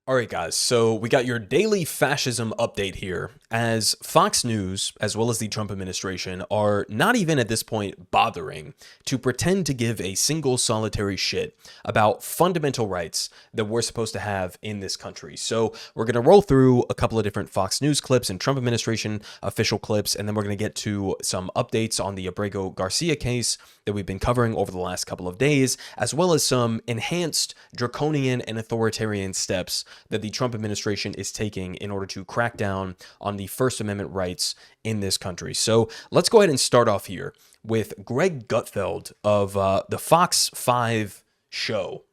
All right, guys, so we got your daily fascism update here, as Fox News, as well as the Trump administration, are not even at this point bothering to pretend to give a single solitary shit about fundamental rights that we're supposed to have in this country. So we're going to roll through a couple of different Fox News clips and Trump administration official clips, and then we're going to get to some updates on the Garcia case that we've been covering over the last couple of days, as well as some enhanced draconian and authoritarian steps that the Trump administration is taking in order to crack down on the First Amendment rights in this country. So let's go ahead and start off here with Greg Gutfeld of the Fox 5 show,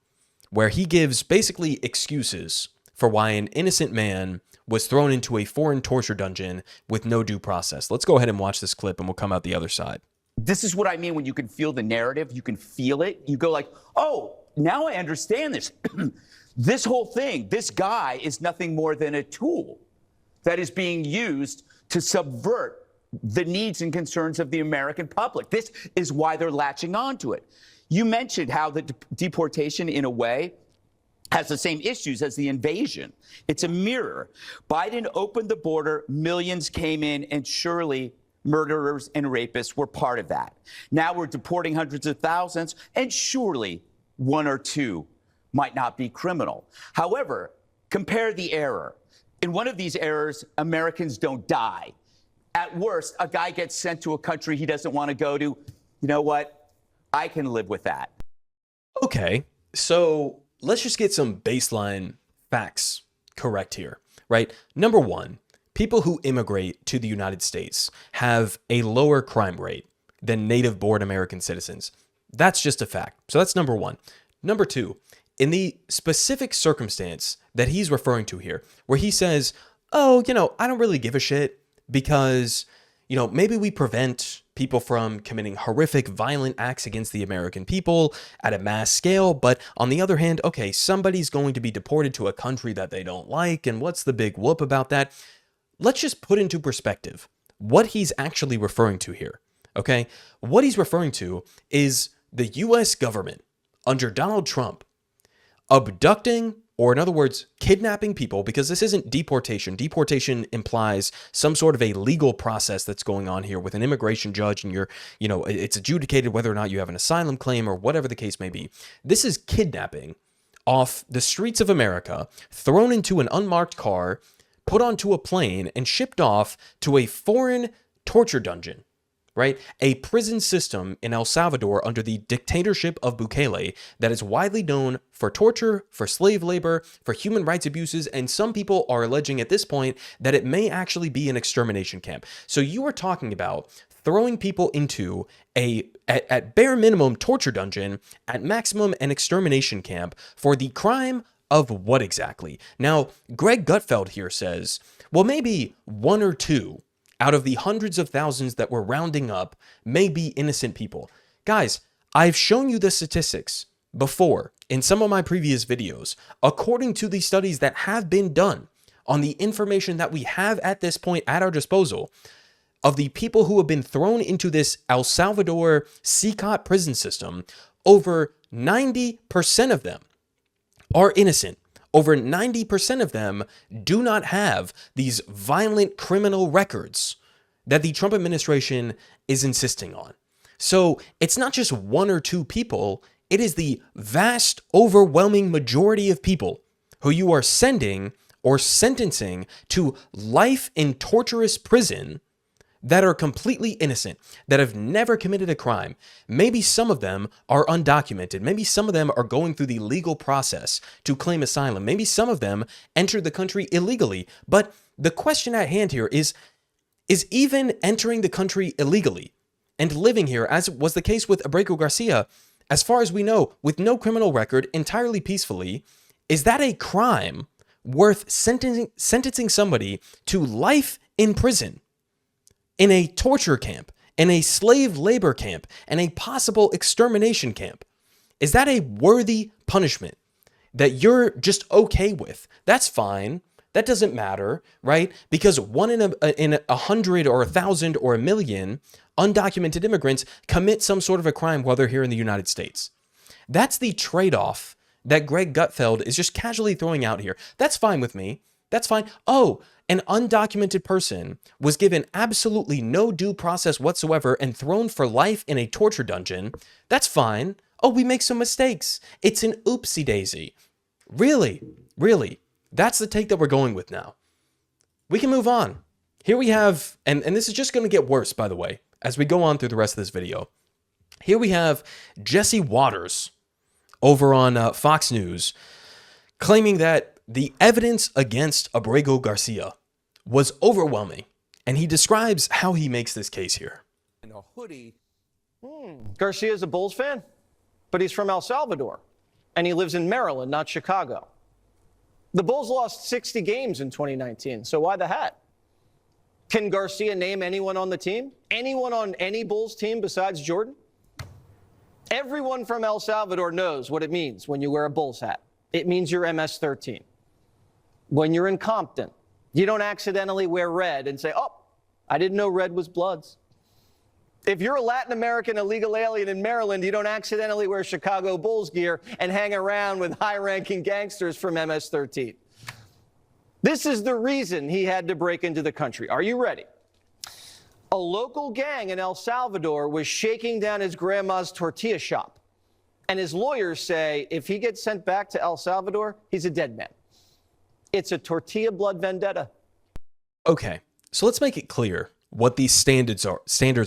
where he gives basically excuses for why an innocent man was thrown into a foreign torture dungeon with no due process. Let's go ahead and watch this clip and we'll come out the other side. This is what I mean when you can feel the narrative, you can feel it. You go like, oh, now I understand this. This whole thing, this guy is nothing more than a tool that is being used to subvert the needs and concerns of the American public. This is why they're latching onto it. You mentioned how the deportation, in a way, has the same issues as the invasion. It's a mirror. Biden opened the border, millions came in, and surely murderers and rapists were part of that. Now we're deporting hundreds of thousands, and surely one or two might not be criminal. However, compare the error. In one of these errors, Americans don't die. At worst, a guy gets sent to a country he doesn't want to go to. You know what? I can live with that. Okay, so let's just get some baseline facts correct here, right? Number one, people who immigrate to the United States have a lower crime rate than native-born American citizens. That's just a fact. So that's number one. Number two, in the specific circumstance that he's referring to here, where he says, oh, I don't really give a shit because, maybe we prevent people from committing horrific, violent acts against the American people at a mass scale. But on the other hand, okay, somebody's going to be deported to a country that they don't like. And what's the big whoop about that? Let's just put into perspective what he's actually referring to here, okay? What he's referring to is the U.S. government under Donald Trump abducting, or in other words, kidnapping people, because this isn't deportation. Deportation implies some sort of a legal process that's going on here with an immigration judge, and it's adjudicated whether or not you have an asylum claim or whatever the case may be. This is kidnapping off the streets of America, thrown into an unmarked car, put onto a plane, and shipped off to a foreign torture dungeon, right? A prison system in El Salvador under the dictatorship of Bukele that is widely known for torture, for slave labor, for human rights abuses, and some people are alleging at this point that it may actually be an extermination camp. So you are talking about throwing people into at bare minimum, torture dungeon, at maximum an extermination camp for the crime of what exactly? Now, Greg Gutfeld here says, well, maybe one or two out of the hundreds of thousands that we're rounding up may be innocent people. Guys, I've shown you the statistics before in some of my previous videos. According to the studies that have been done on the information that we have at this point at our disposal, of the people who have been thrown into this El Salvador CCOT prison system, over 90% of them are innocent. Over 90% of them do not have these violent criminal records that the Trump administration is insisting on. So it's not just one or two people, it is the vast, overwhelming majority of people who you are sending or sentencing to life in torturous prison that are completely innocent, that have never committed a crime. Maybe some of them are undocumented. Maybe some of them are going through the legal process to claim asylum. Maybe some of them entered the country illegally. But the question at hand here is even entering the country illegally and living here, as was the case with Garcia, as far as we know, with no criminal record, entirely peacefully, is that a crime worth sentencing somebody to life in prison, in a torture camp, in a slave labor camp, and a possible extermination camp? Is that a worthy punishment that you're just okay with? That's fine. That doesn't matter, right? Because one in 100 or 1,000 or 1,000,000 undocumented immigrants commit some sort of a crime while they're here in the United States. That's the trade-off that Greg Gutfeld is just casually throwing out here. That's fine with me. That's fine. Oh, an undocumented person was given absolutely no due process whatsoever and thrown for life in a torture dungeon. That's fine. Oh, we make some mistakes. It's an oopsie daisy. Really? Really? That's the take that we're going with now. We can move on. Here we have, and this is just going to get worse, by the way, as we go on through the rest of this video. Here we have Jesse Waters over on Fox News claiming that the evidence against Abrego Garcia was overwhelming, and he describes how he makes this case here. In a hoodie. Garcia's a Bulls fan, but he's from El Salvador, and he lives in Maryland, not Chicago. The Bulls lost 60 games in 2019, so why the hat? Can Garcia name anyone on the team? Anyone on any Bulls team besides Jordan? Everyone from El Salvador knows what it means when you wear a Bulls hat. It means you're MS-13. When you're in Compton, you don't accidentally wear red and say, oh, I didn't know red was Bloods. If you're a Latin American illegal alien in Maryland, you don't accidentally wear Chicago Bulls gear and hang around with high-ranking gangsters from MS-13. This is the reason he had to break into the country. Are you ready? A local gang in El Salvador was shaking down his grandma's tortilla shop. And his lawyers say if he gets sent back to El Salvador, he's a dead man. It's a tortilla blood vendetta. Okay, so let's make it clear what these standards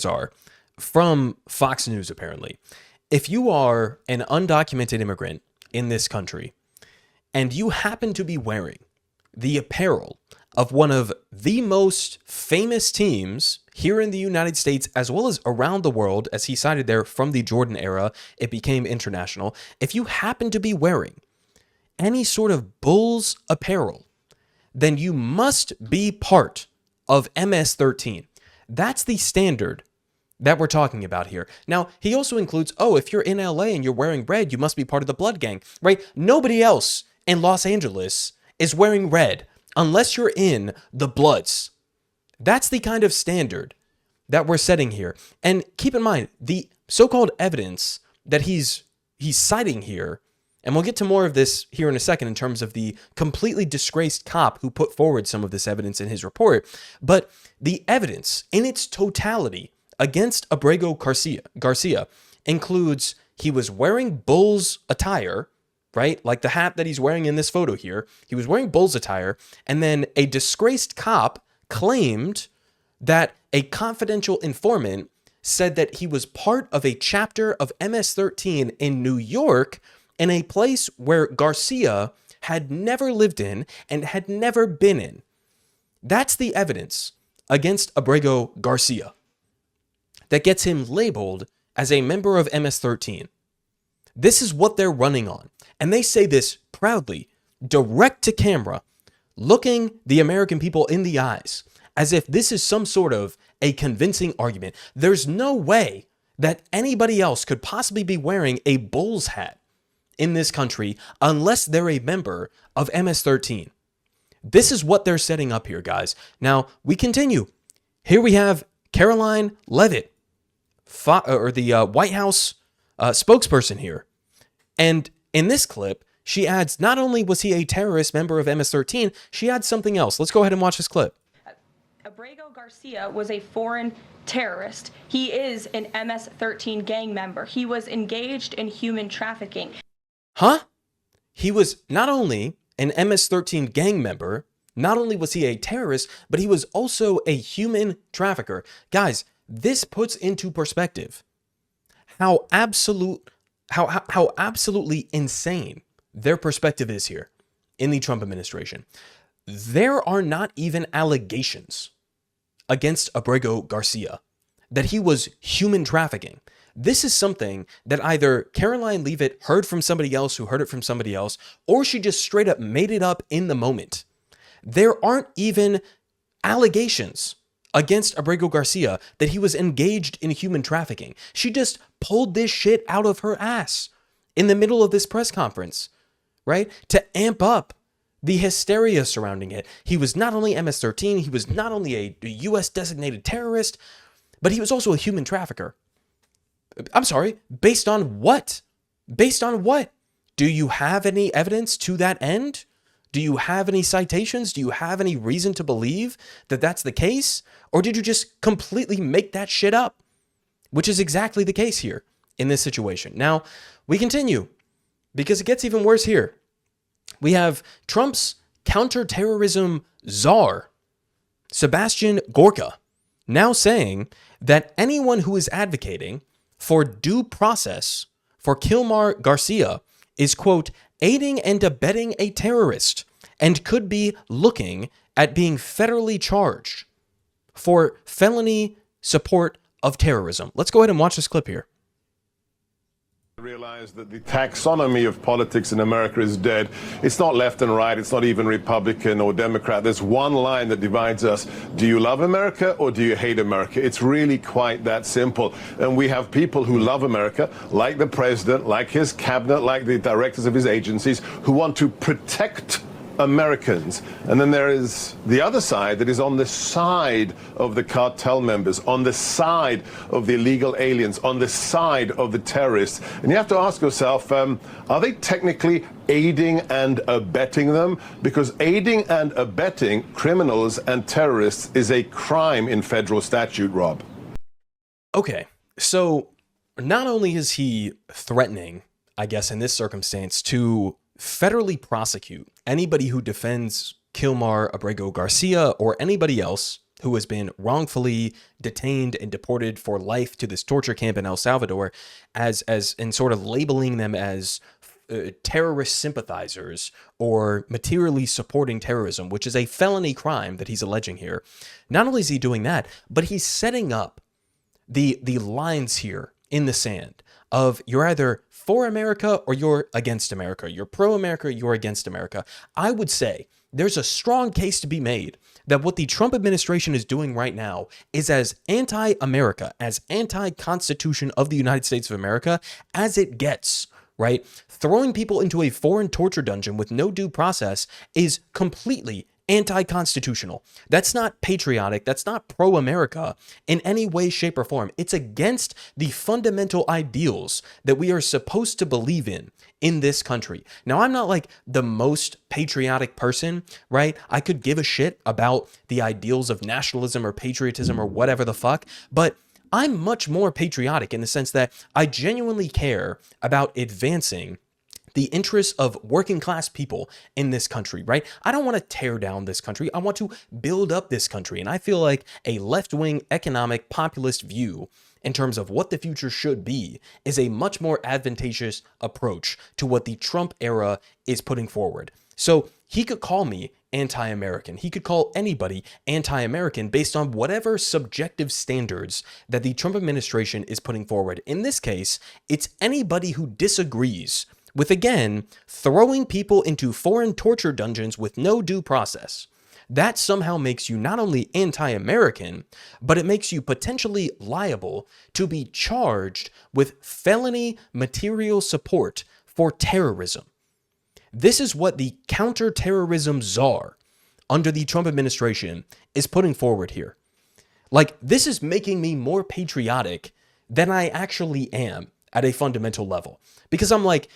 are from Fox News, apparently. If you are an undocumented immigrant in this country and you happen to be wearing the apparel of one of the most famous teams here in the United States, as well as around the world, as he cited there from the Jordan era, it became international. If you happen to be wearing any sort of Bulls apparel, then you must be part of MS-13. That's the standard that we're talking about here. Now, he also includes, oh, if you're in LA and you're wearing red, you must be part of the Blood Gang, right? Nobody else in Los Angeles is wearing red unless you're in the Bloods. That's the kind of standard that we're setting here. And keep in mind, the so-called evidence that he's citing here, and we'll get to more of this here in a second in terms of the completely disgraced cop who put forward some of this evidence in his report, but the evidence in its totality against Abrego Garcia includes he was wearing Bulls attire, right? Like the hat that he's wearing in this photo here. He was wearing Bulls attire, and then a disgraced cop claimed that a confidential informant said that he was part of a chapter of MS-13 in New York, in a place where Garcia had never lived in and had never been in. That's the evidence against Abrego Garcia that gets him labeled as a member of MS-13. This is what they're running on. And they say this proudly, direct to camera, looking the American people in the eyes, as if this is some sort of a convincing argument. There's no way that anybody else could possibly be wearing a Bulls hat in this country unless they're a member of MS-13. This is what they're setting up here, guys. Now, we continue. Here we have Caroline Leavitt, the White House spokesperson here. And in this clip, she adds, not only was he a terrorist member of MS-13, she adds something else. Let's go ahead and watch this clip. Abrego Garcia was a foreign terrorist. He is an MS-13 gang member. He was engaged in human trafficking. Huh? He was not only an MS-13 gang member, not only was he a terrorist, but he was also a human trafficker. Guys, this puts into perspective how absolutely insane their perspective is here in the Trump administration. There are not even allegations against Abrego Garcia that he was human trafficking. This is something that either Caroline Leavitt heard from somebody else who heard it from somebody else, or she just straight up made it up in the moment. There aren't even allegations against Abrego Garcia that he was engaged in human trafficking. She just pulled this shit out of her ass in the middle of this press conference, right? To amp up the hysteria surrounding it. He was not only MS-13, he was not only a U.S. designated terrorist, but he was also a human trafficker. I'm sorry, based on what? Based on what? Do you have any evidence to that end? Do you have any citations? Do you have any reason to believe that that's the case? Or did you just completely make that shit up? Which is exactly the case here in this situation. Now, we continue because it gets even worse here. We have Trump's counterterrorism czar, Sebastian Gorka, now saying that anyone who is advocating for due process for Kilmar Garcia is, quote, aiding and abetting a terrorist and could be looking at being federally charged for felony support of terrorism. Let's go ahead and watch this clip here. Realize that the taxonomy of politics in America is dead. It's not left and right. It's not even Republican or Democrat. There's one line that divides us. Do you love America or do you hate America? It's really quite that simple. And we have people who love America, like the president, like his cabinet, like the directors of his agencies, who want to protect Americans. And then there is the other side that is on the side of the cartel members, on the side of the illegal aliens, on the side of the terrorists. And you have to ask yourself, are they technically aiding and abetting them? Because aiding and abetting criminals and terrorists is a crime in federal statute, Rob. Okay, so not only is he threatening, I guess in this circumstance, to federally prosecute anybody who defends Kilmar Abrego Garcia or anybody else who has been wrongfully detained and deported for life to this torture camp in El Salvador, as and sort of labeling them as terrorist sympathizers or materially supporting terrorism, which is a felony crime that he's alleging here. Not only is he doing that, but he's setting up the lines here in the sand of you're either for America or you're against America. You're pro-America, you're against America. I would say there's a strong case to be made that what the Trump administration is doing right now is as anti-America, as anti-Constitution of the United States of America as it gets, right? Throwing people into a foreign torture dungeon with no due process is completely anti-constitutional. That's not patriotic. That's not pro-America in any way, shape, or form. It's against the fundamental ideals that we are supposed to believe in this country. Now, I'm not like the most patriotic person, right? I could give a shit about the ideals of nationalism or patriotism or whatever the fuck, but I'm much more patriotic in the sense that I genuinely care about advancing the interests of working class people in this country, right? I don't want to tear down this country. I want to build up this country. And I feel like a left-wing economic populist view in terms of what the future should be is a much more advantageous approach to what the Trump era is putting forward. So he could call me anti-American. He could call anybody anti-American based on whatever subjective standards that the Trump administration is putting forward. In this case, it's anybody who disagrees with, again, throwing people into foreign torture dungeons with no due process. That somehow makes you not only anti-American, but it makes you potentially liable to be charged with felony material support for terrorism. This is what the counterterrorism czar under the Trump administration is putting forward here. Like, this is making me more patriotic than I actually am at a fundamental level. Because I'm like,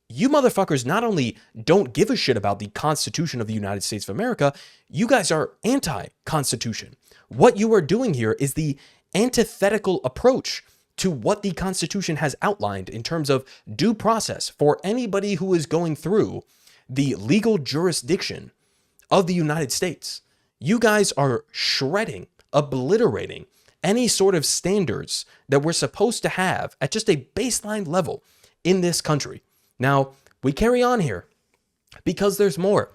you motherfuckers not only don't give a shit about the Constitution of the United States of America, you guys are anti-Constitution. What you are doing here is the antithetical approach to what the Constitution has outlined in terms of due process for anybody who is going through the legal jurisdiction of the United States. You guys are shredding, obliterating any sort of standards that we're supposed to have at just a baseline level in this country. Now, we carry on here because there's more.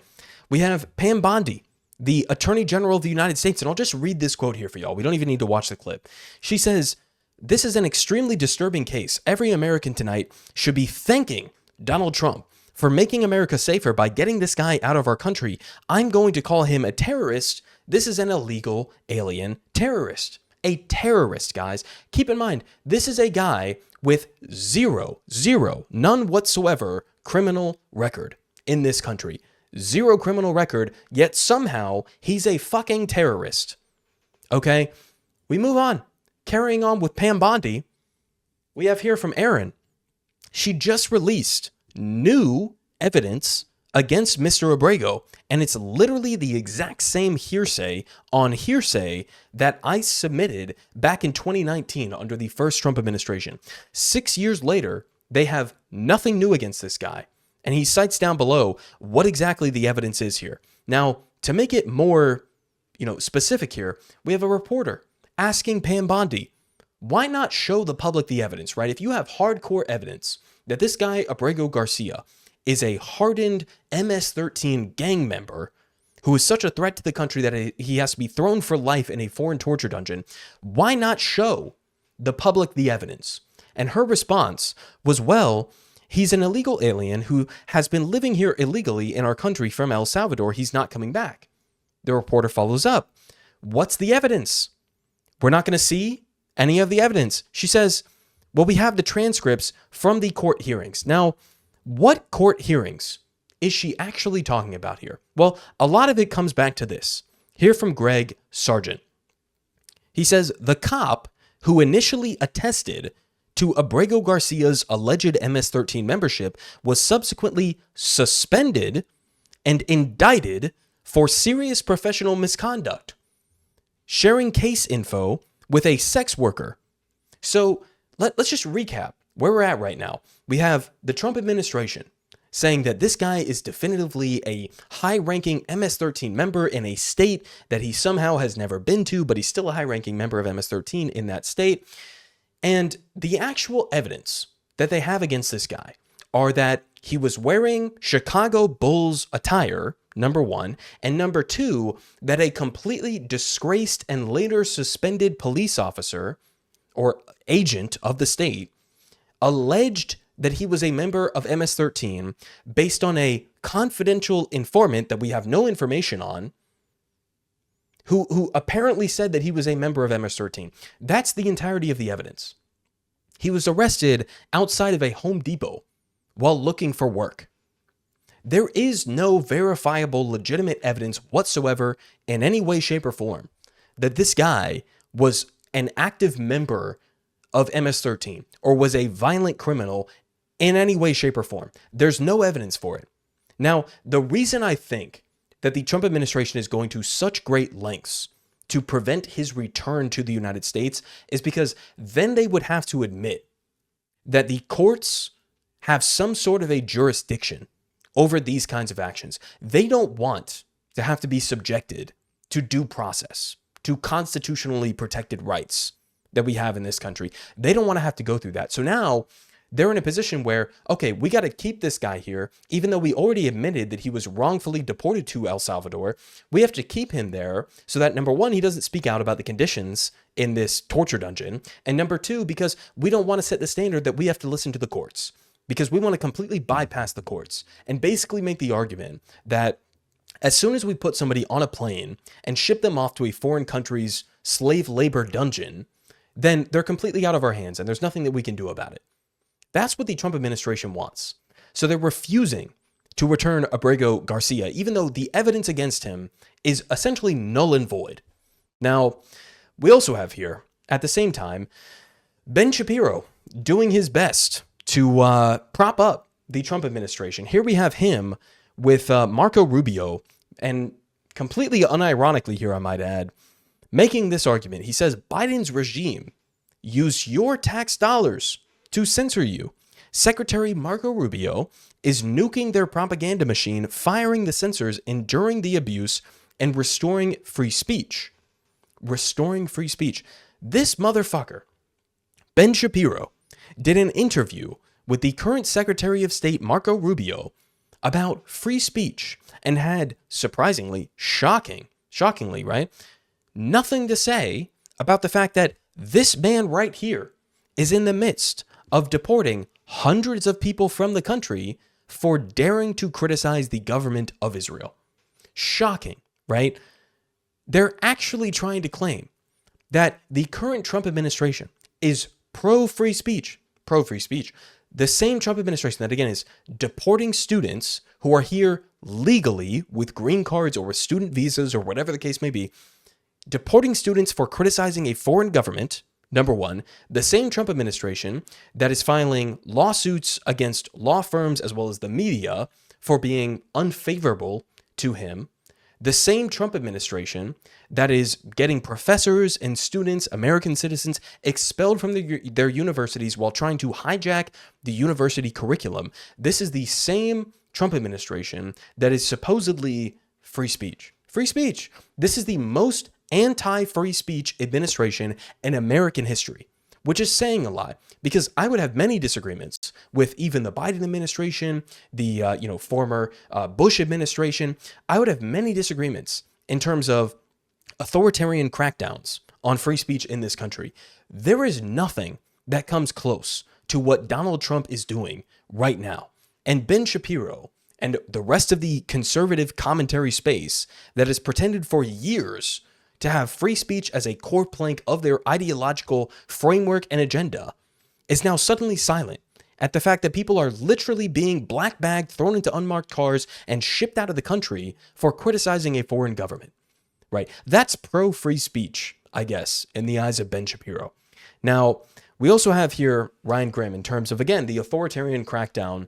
We have Pam Bondi, the Attorney General of the United States, and I'll just read this quote here for y'all. We don't even need to watch the clip. She says, "This is an extremely disturbing case. Every American tonight should be thanking Donald Trump for making America safer by getting this guy out of our country. I'm going to call him a terrorist. This is an illegal alien terrorist." A terrorist, guys. Keep in mind, this is a guy with none whatsoever criminal record in this country. Zero criminal record, yet somehow he's a fucking terrorist. Okay, we move on. Carrying on with Pam Bondi, we have here from Erin. She just released new evidence against Mr. Abrego, and it's literally the exact same hearsay on hearsay that ICE submitted back in 2019 under the first Trump administration. 6 years later, they have nothing new against this guy, and he cites down below what exactly the evidence is here. Now, to make it more, specific here, we have a reporter asking Pam Bondi, why not show the public the evidence, right? If you have hardcore evidence that this guy, Abrego Garcia, is a hardened MS-13 gang member who is such a threat to the country that he has to be thrown for life in a foreign torture dungeon, why not show the public the evidence? And her response was, well, he's an illegal alien who has been living here illegally in our country from El Salvador. He's not coming back. The reporter follows up, what's the evidence? We're not going to see any of the evidence. She says, well, we have the transcripts from the court hearings. Now, what court hearings is she actually talking about here? Well, a lot of it comes back to this. Hear from Greg Sargent. He says, the cop who initially attested to Abrego Garcia's alleged MS-13 membership was subsequently suspended and indicted for serious professional misconduct, sharing case info with a sex worker. So let's just recap where we're at right now. We have the Trump administration saying that this guy is definitively a high-ranking MS-13 member in a state that he somehow has never been to, but he's still a high-ranking member of MS-13 in that state. And the actual evidence that they have against this guy are that he was wearing Chicago Bulls attire, number one, and number two, that a completely disgraced and later suspended police officer or agent of the state alleged that he was a member of MS-13 based on a confidential informant that we have no information on, who apparently said that he was a member of MS-13. That's the entirety of the evidence. He was arrested outside of a Home Depot while looking for work. There is no verifiable, legitimate evidence whatsoever in any way, shape, or form that this guy was an active member of MS-13 or was a violent criminal in any way, shape, or form. There's no evidence for it. Now, the reason I think that the Trump administration is going to such great lengths to prevent his return to the United States is because then they would have to admit that the courts have some sort of a jurisdiction over these kinds of actions. They don't want to have to be subjected to due process, to constitutionally protected rights that we have in this country. They don't want to have to go through that. So now they're in a position where, okay, we got to keep this guy here, even though we already admitted that he was wrongfully deported to El Salvador. We have to keep him there so that, number one, he doesn't speak out about the conditions in this torture dungeon. And number two, because we don't want to set the standard that we have to listen to the courts, because we want to completely bypass the courts and basically make the argument that as soon as we put somebody on a plane and ship them off to a foreign country's slave labor dungeon, then they're completely out of our hands and there's nothing that we can do about it. That's what the Trump administration wants. So they're refusing to return Abrego Garcia, even though the evidence against him is essentially null and void. Now, we also have here, at the same time, Ben Shapiro doing his best to prop up the Trump administration. Here we have him with Marco Rubio, and completely unironically here, I might add, making this argument. He says Biden's regime used your tax dollars to censor you. Secretary Marco Rubio is nuking their propaganda machine, firing the censors, enduring the abuse, and restoring free speech. Restoring free speech. This motherfucker, Ben Shapiro, did an interview with the current Secretary of State, Marco Rubio, about free speech and had, surprisingly, shockingly, right, nothing to say about the fact that this man right here is in the midst of deporting hundreds of people from the country for daring to criticize the government of Israel. Shocking, right? They're actually trying to claim that the current Trump administration is pro-free speech. The same Trump administration that, again, is deporting students who are here legally with green cards or with student visas or whatever the case may be, deporting students for criticizing a foreign government Number one, the same Trump administration that is filing lawsuits against law firms as well as the media for being unfavorable to him. The same Trump administration that is getting professors and students, American citizens, expelled from their universities while trying to hijack the university curriculum. This is the same Trump administration that is supposedly free speech. Free speech. This is the most anti-free speech administration in American history, which is saying a lot, because I would have many disagreements with even the Biden administration, the former Bush administration. I would have many disagreements in terms of authoritarian crackdowns on free speech in this country. There is nothing that comes close to what Donald Trump is doing right now. And Ben Shapiro and the rest of the conservative commentary space that has pretended for years to have free speech as a core plank of their ideological framework and agenda is now suddenly silent at the fact that people are literally being black-bagged, thrown into unmarked cars, and shipped out of the country for criticizing a foreign government, right? That's pro-free speech, I guess, in the eyes of Ben Shapiro. Now, we also have here Ryan Grim in terms of, again, the authoritarian crackdown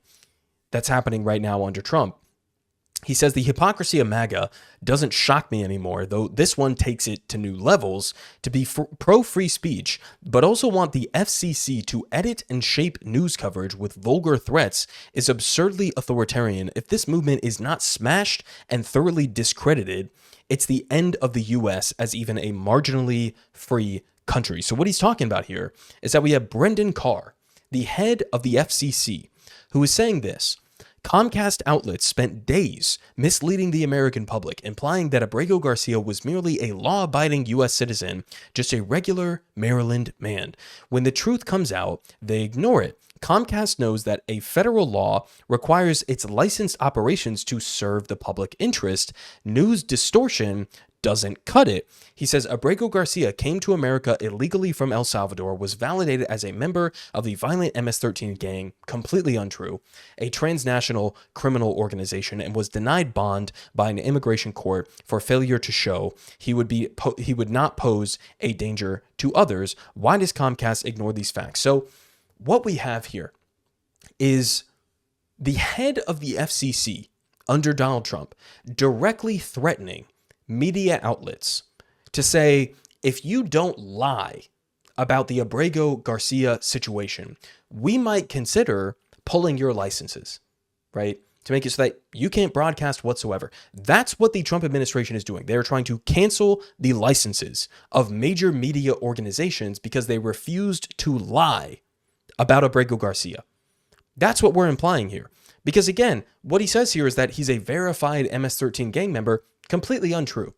that's happening right now under Trump. He says the hypocrisy of MAGA doesn't shock me anymore, though this one takes it to new levels to be pro-free speech, but also want the FCC to edit and shape news coverage with vulgar threats is absurdly authoritarian. If this movement is not smashed and thoroughly discredited, it's the end of the U.S. as even a marginally free country. So what he's talking about here is that we have Brendan Carr, the head of the FCC, who is saying this. Comcast outlets spent days misleading the American public, implying that Abrego Garcia was merely a law-abiding U.S. citizen, just a regular Maryland man. When the truth comes out, they ignore it. Comcast knows that a federal law requires its licensed operations to serve the public interest. News distortion doesn't cut it. He says Abrego Garcia came to America illegally from El Salvador, was validated as a member of the violent MS-13 gang, completely untrue, a transnational criminal organization, and was denied bond by an immigration court for failure to show he would not pose a danger to others. Why does Comcast ignore these facts? So what we have here is the head of the FCC under Donald Trump directly threatening media outlets to say, if you don't lie about the Abrego Garcia situation, we might consider pulling your licenses, right? To make it so that you can't broadcast whatsoever. That's what the Trump administration is doing. They're trying to cancel the licenses of major media organizations because they refused to lie about Abrego Garcia. That's what we're implying here. Because again, what he says here is that he's a verified MS-13 gang member. Completely untrue.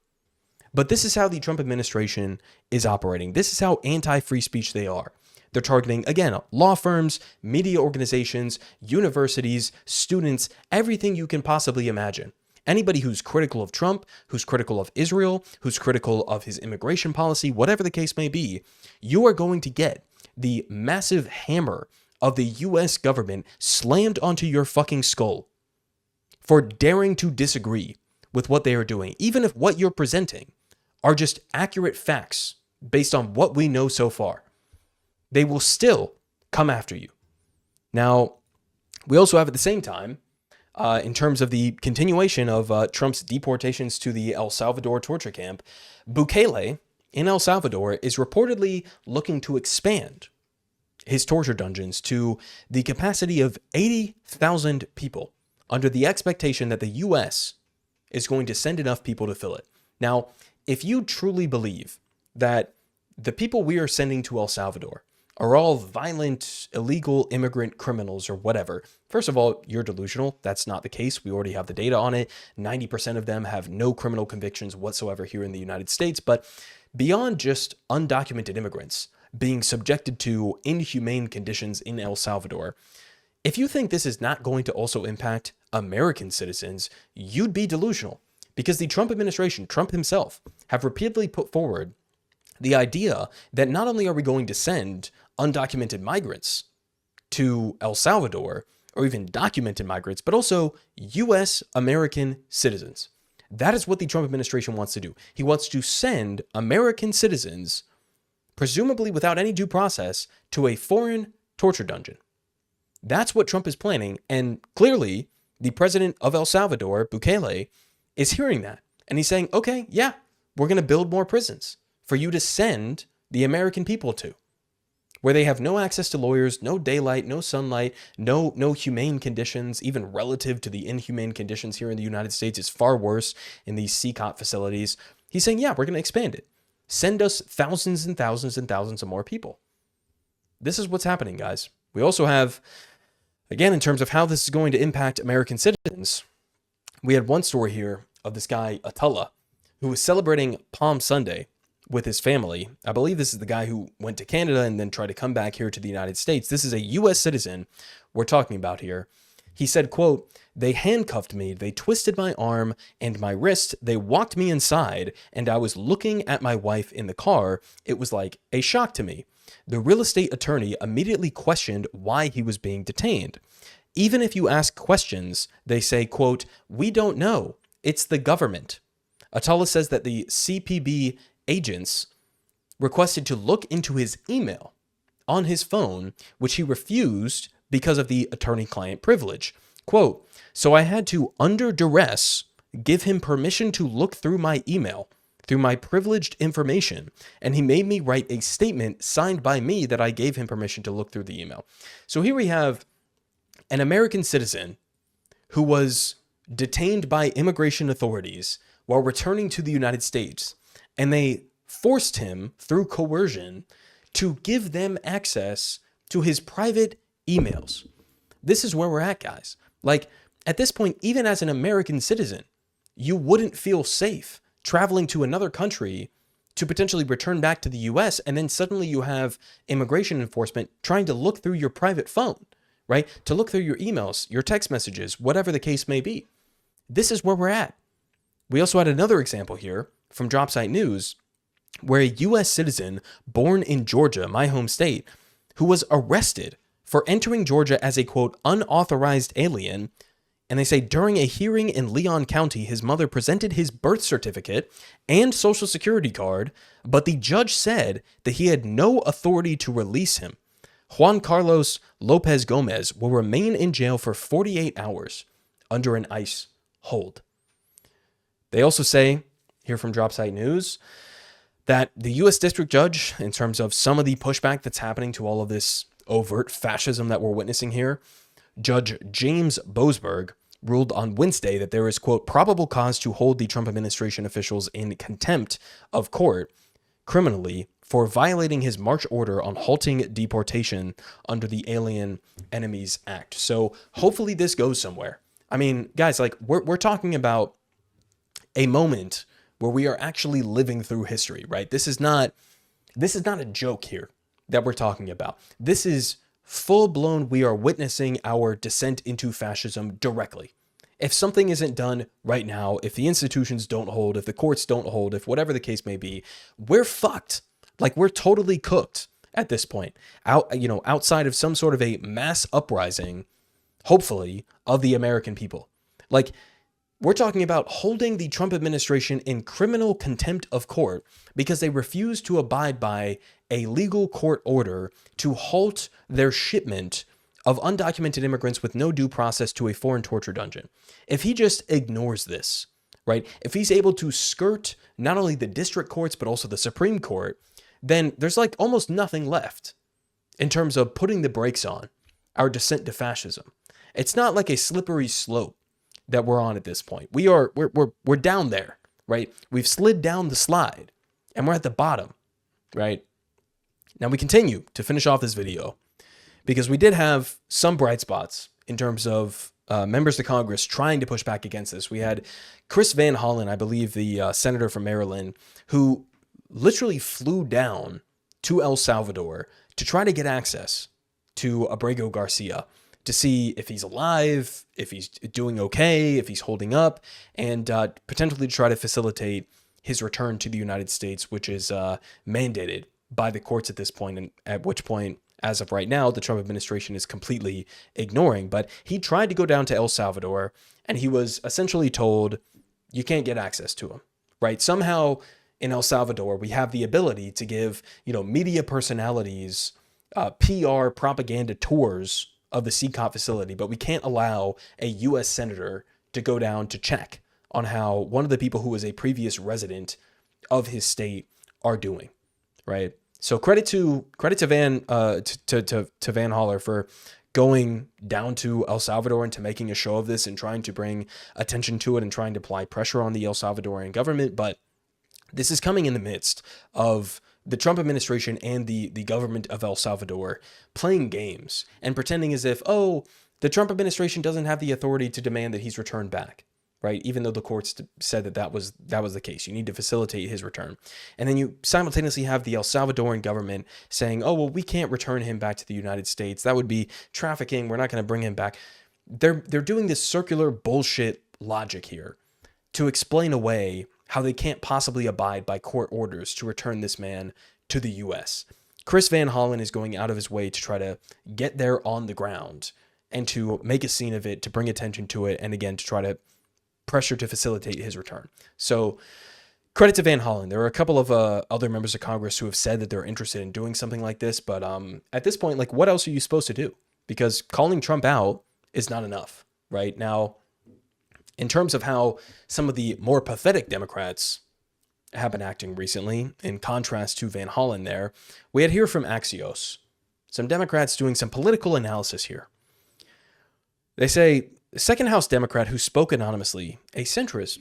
But this is how the Trump administration is operating. This is how anti-free speech they are. They're targeting, again, law firms, media organizations, universities, students, everything you can possibly imagine. Anybody who's critical of Trump, who's critical of Israel, who's critical of his immigration policy, whatever the case may be, you are going to get the massive hammer of the U.S. government slammed onto your fucking skull for daring to disagree with what they are doing, even if what you're presenting are just accurate facts based on what we know so far. They will still come after you. Now, we also have at the same time, in terms of the continuation of Trump's deportations to the El Salvador torture camp, Bukele in El Salvador is reportedly looking to expand his torture dungeons to the capacity of 80,000 people under the expectation that the U.S. is going to send enough people to fill it. Now, if you truly believe that the people we are sending to El Salvador are all violent, illegal immigrant criminals or whatever, first of all, you're delusional. That's not the case. We already have the data on it. 90% of them have no criminal convictions whatsoever here in the United States. But beyond just undocumented immigrants being subjected to inhumane conditions in El Salvador, if you think this is not going to also impact American citizens, you'd be delusional, because the Trump administration, Trump himself, have repeatedly put forward the idea that not only are we going to send undocumented migrants to El Salvador, or even documented migrants, but also U.S. American citizens. That is what the Trump administration wants to do. He wants to send American citizens presumably without any due process, to a foreign torture dungeon. That's what Trump is planning. And clearly, the president of El Salvador, Bukele, is hearing that. And he's saying, okay, yeah, we're going to build more prisons for you to send the American people to, where they have no access to lawyers, no daylight, no sunlight, no humane conditions, even relative to the inhumane conditions here in the United States. It's far worse in these CCOT facilities. He's saying, yeah, we're going to expand it. Send us thousands and thousands and thousands of more people. This is what's happening, guys. We also have, again, in terms of how this is going to impact American citizens, we had one story here of this guy, Atullah, who was celebrating Palm Sunday with his family. I believe this is the guy who went to Canada and then tried to come back here to the United States. This is a U.S. citizen we're talking about here. He said, quote, "They handcuffed me, they twisted my arm and my wrist, they walked me inside, and I was looking at my wife in the car. It was like a shock to me. The real estate attorney immediately questioned why he was being detained. Even if you ask questions, they say, quote, 'We don't know. It's the government.'" Atullah says that the CPB agents requested to look into his email on his phone, which he refused because of the attorney-client privilege. Quote, "So I had to, under duress, give him permission to look through my email, through my privileged information, and he made me write a statement signed by me that I gave him permission to look through the email." So here we have an American citizen who was detained by immigration authorities while returning to the United States, and they forced him through coercion to give them access to his private emails. This is where we're at, guys. Like, at this point, even as an American citizen, you wouldn't feel safe traveling to another country to potentially return back to the US, and then suddenly you have immigration enforcement trying to look through your private phone, right? To look through your emails, your text messages, whatever the case may be. This is where we're at. We also had another example here from Dropsite News, where a U.S. citizen born in Georgia, my home state, who was arrested for entering Georgia as a, quote, unauthorized alien. And they say during a hearing in Leon County, his mother presented his birth certificate and social security card, but the judge said that he had no authority to release him. Juan Carlos Lopez Gomez will remain in jail for 48 hours under an ICE hold. They also say, here from Dropsite News, that the U.S. District Judge, in terms of some of the pushback that's happening to all of this overt fascism that we're witnessing here, Judge James Boasberg ruled on Wednesday that there is, quote, probable cause to hold the Trump administration officials in contempt of court criminally for violating his March order on halting deportation under the Alien Enemies Act. So hopefully this goes somewhere. I mean, guys, like we're talking about a moment where we are actually living through history, right? This is not a joke here that we're talking about. This is full-blown, we are witnessing our descent into fascism directly. If something isn't done right now, if the institutions don't hold, if the courts don't hold, if whatever the case may be, we're fucked. Like, we're totally cooked at this point. Outside of some sort of a mass uprising, hopefully, of the American people. Like, we're talking about holding the Trump administration in criminal contempt of court because they refuse to abide by a legal court order to halt their shipment of undocumented immigrants with no due process to a foreign torture dungeon. If he just ignores this, right? If he's able to skirt not only the district courts, but also the Supreme Court, then there's like almost nothing left in terms of putting the brakes on our descent to fascism. It's not like a slippery slope that we're on at this point. We're down there, right? We've slid down the slide and we're at the bottom, right? Now we continue to finish off this video because we did have some bright spots in terms of members of Congress trying to push back against this. We had Chris Van Hollen, I believe the senator from Maryland, who literally flew down to El Salvador to try to get access to Abrego Garcia, to see if he's alive, if he's doing okay, if he's holding up, and potentially try to facilitate his return to the United States, which is mandated by the courts at this point, and at which point, as of right now, the Trump administration is completely ignoring. But he tried to go down to El Salvador, and he was essentially told, you can't get access to him, right? Somehow in El Salvador, we have the ability to give, media personalities PR propaganda tours of the CCOP facility, but we can't allow a U.S. senator to go down to check on how one of the people who was a previous resident of his state are doing, right? So credit to Van Haller for going down to El Salvador and to making a show of this and trying to bring attention to it and trying to apply pressure on the El Salvadorian government. But this is coming in the midst of the Trump administration and the government of El Salvador playing games and pretending as if, the Trump administration doesn't have the authority to demand that he's returned back, right? Even though the courts said that was the case. You need to facilitate his return. And then you simultaneously have the El Salvadoran government saying, we can't return him back to the United States. That would be trafficking. We're not going to bring him back. They're doing this circular bullshit logic here to explain away how they can't possibly abide by court orders to return this man to the U.S. Chris Van Hollen is going out of his way to try to get there on the ground and to make a scene of it, to bring attention to it, and again, to try to pressure to facilitate his return. So credit to Van Hollen. There are a couple of other members of Congress who have said that they're interested in doing something like this, but at this point, what else are you supposed to do? Because calling Trump out is not enough, right? Now, in terms of how some of the more pathetic Democrats have been acting recently, in contrast to Van Hollen there, we had here from Axios, some Democrats doing some political analysis here. They say, the second House Democrat who spoke anonymously, a centrist,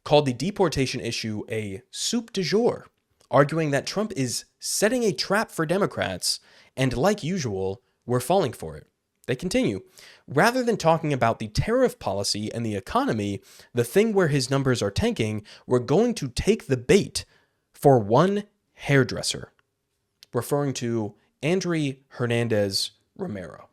called the deportation issue a soup du jour, arguing that Trump is setting a trap for Democrats, and like usual, we're falling for it. They continue, rather than talking about the tariff policy and the economy, the thing where his numbers are tanking, we're going to take the bait for one hairdresser, referring to Andry Hernandez Romero.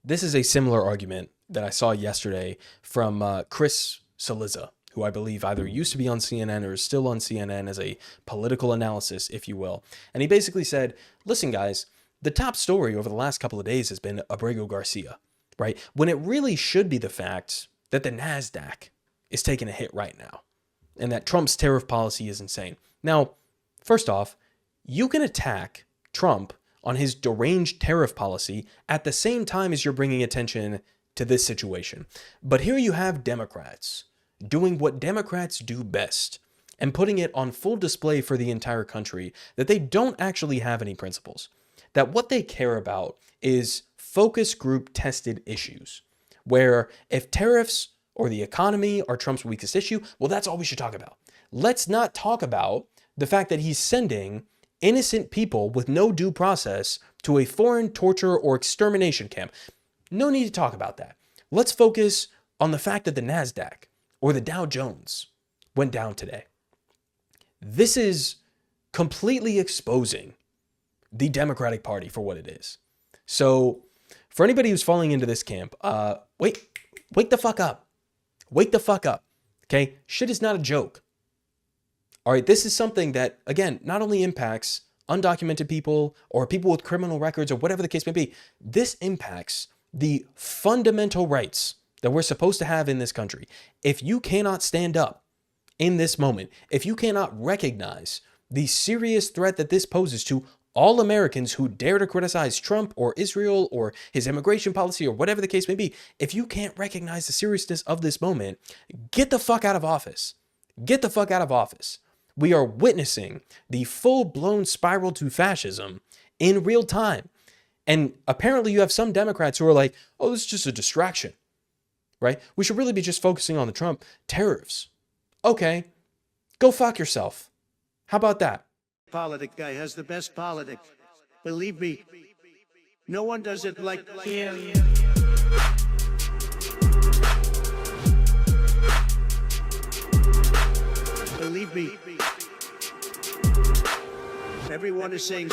This is a similar argument that I saw yesterday from Chris Cillizza, who I believe either used to be on CNN or is still on CNN as a political analysis, if you will. And he basically said, listen, guys, the top story over the last couple of days has been Abrego Garcia, right? When it really should be the fact that the NASDAQ is taking a hit right now and that Trump's tariff policy is insane. Now, first off, you can attack Trump on his deranged tariff policy at the same time as you're bringing attention to this situation. But here you have Democrats doing what Democrats do best and putting it on full display for the entire country that they don't actually have any principles. That what they care about is focus group tested issues, where if tariffs or the economy are Trump's weakest issue, well, that's all we should talk about. Let's not talk about the fact that he's sending innocent people with no due process to a foreign torture or extermination camp. No need to talk about that. Let's focus on the fact that the NASDAQ or the Dow Jones went down today. This is completely exposing the Democratic Party for what it is. So for anybody who's falling into this camp, wake the fuck up. Wake the fuck up. Okay? Shit is not a joke. All right, this is something that, again, not only impacts undocumented people or people with criminal records or whatever the case may be, this impacts the fundamental rights that we're supposed to have in this country. If you cannot stand up in this moment, if you cannot recognize the serious threat that this poses to all Americans who dare to criticize Trump or Israel or his immigration policy or whatever the case may be, if you can't recognize the seriousness of this moment, get the fuck out of office. Get the fuck out of office. We are witnessing the full-blown spiral to fascism in real time. And apparently you have some Democrats who are like, oh, this is just a distraction, right? We should really be just focusing on the Trump tariffs. Okay, go fuck yourself. How about that? Politic guy has the best politics. Believe me, no one does it like him. Believe me, everyone is saying